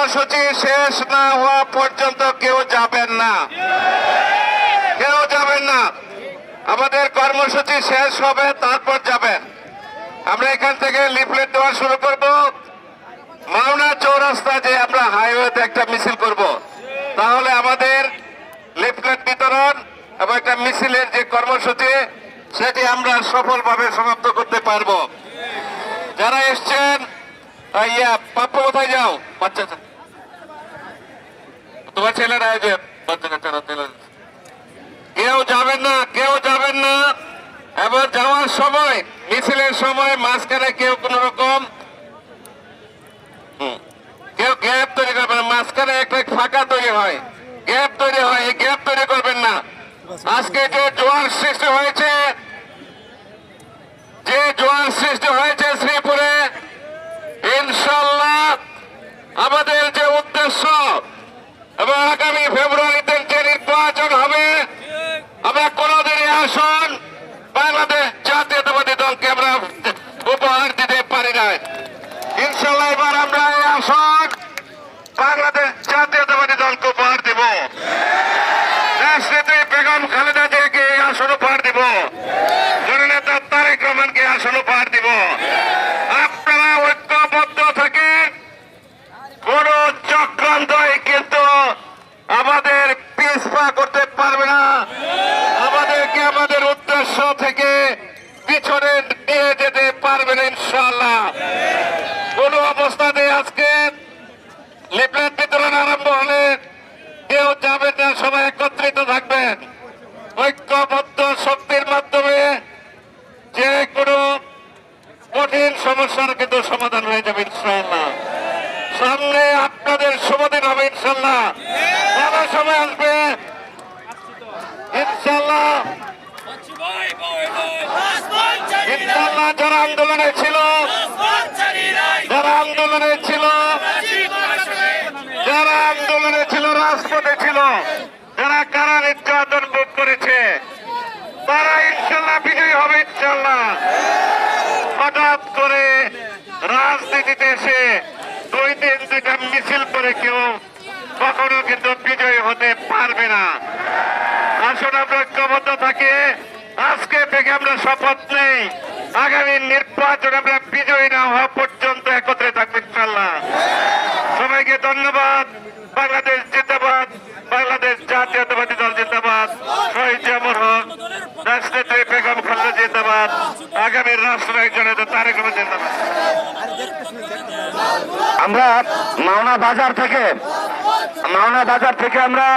কর্মসূচি শেষ না হওয়া পর্যন্ত কেউ যাবেন না, কেউ যাবেন না। আমাদের কর্মসূচি শেষ হবে, তারপর যাবেন। আমরা এখান থেকে লিফলেট দেওয়া শুরু করব। মাওনা চৌরাস্তা যে আমরা হাইওয়েতে একটা মিছিল করব, তাহলে আমাদের লিফলেট বিতরণ এবং একটা মিছিলের যে কর্মসূচি সেটি আমরা সফলভাবে সমাপ্ত করতে পারবো। যারা এসছেন, পাপ্পু কোথায় যাও? বাচ্চা তোমার ছেলেরা যে কেউ যাবেন না, কেউ যাবেন না। এবার যাওয়ার সময়, মিছিলের সময় মাঝখানে কেউ কোন রকম কেউ গ্যাপ তৈরি করবেন না। মাঝখানে একটা ফাঁকা তৈরি হয়, গ্যাপ তৈরি হয়, এই গ্যাপ তৈরি করবেন না। আজকে যে জোয়ার সৃষ্টি হয়েছে, যে জোয়ার সৃষ্টি হয়েছে শ্রীপুরে, ইনশাল্লাহ আমাদের যে উদ্দেশ্য এবং আগামী ফেব্রুয়ারিতে যে নির্বাচন হবে, আমরা কোনদিনই আসন বাংলাদেশ জাতীয়তাবাদী দলকে আমরা উপহার দিতে পারি না। ইনশাল্লাহ এবার আমরা এই আসন বাংলাদেশ জাতীয়তাবাদী দলকে উপহার দেব। দেশনেত্রী বেগম খালেদা জিয়াকে এই আসন উপহার দেব, জননেতা তারেক রহমানকে আসন উপহার দেব। আপনারা ঐক্যবদ্ধ থেকে কোন চক্রান্তই কিন্তু আমাদের পিছপা করতে পারবে না, আমাদেরকে আমাদের উদ্দেশ্য থেকে পিছনে নিয়ে যেতে পারবে না ইনশাআল্লাহ। কোন অবস্থাতে আজকে লিফলেট বিতরণ আরম্ভ হলে কেউ যাবেন না, সবাই একত্রিত থাকবেন। ঐক্যবদ্ধ শক্তির মাধ্যমে যে কোনো কঠিন সমস্যার কিন্তু সমাধান হয়ে যাবে ইনশাআল্লাহ। সামনে আপনাদের শুভদিন হবে ইনশাআল্লাহ, ভালো সময় আসবে ইনশাআল্লাহ। ইনশাআল্লাহ যারা আন্দোলনে ছিল, যারা আন্দোলনে ছিল, যারা আন্দোলনে ছিল, রাজপথে ছিল, যারা কারা নির্যাতন ভোগ করেছে, তারা ইনশাআল্লাহ বিজয়ী হবে ইনশাআল্লাহ। হঠাৎ করে রাজনীতিতে এসে 2 দিন 2টা মিছিল করে কেউ কখনো কিন্তু বিজয়ী হতে পারবে না। আসুন আমরা ঐক্যবদ্ধ থাকি, আজকে থেকে আমরা শপথ নেই, আগামী নির্বাচনে আমরা বিজয়ী না হওয়া পর্যন্ত একত্রে থাকবো ইনশাআল্লাহ। সবাইকে ধন্যবাদ। বাংলাদেশ জিন্দাবাদ, বাংলাদেশ জাতীয়তাবাদী দল জিন্দাবাদ, শহীদ জিয়াউর হক, দেশনেত্রী বেগম খালেদা জিন্দাবাদ, আগামী রাষ্ট্রনায়ক জননেতা তারেক রহমান জিন্দাবাদ। আমরা মাওনা বাজার থেকে আমরা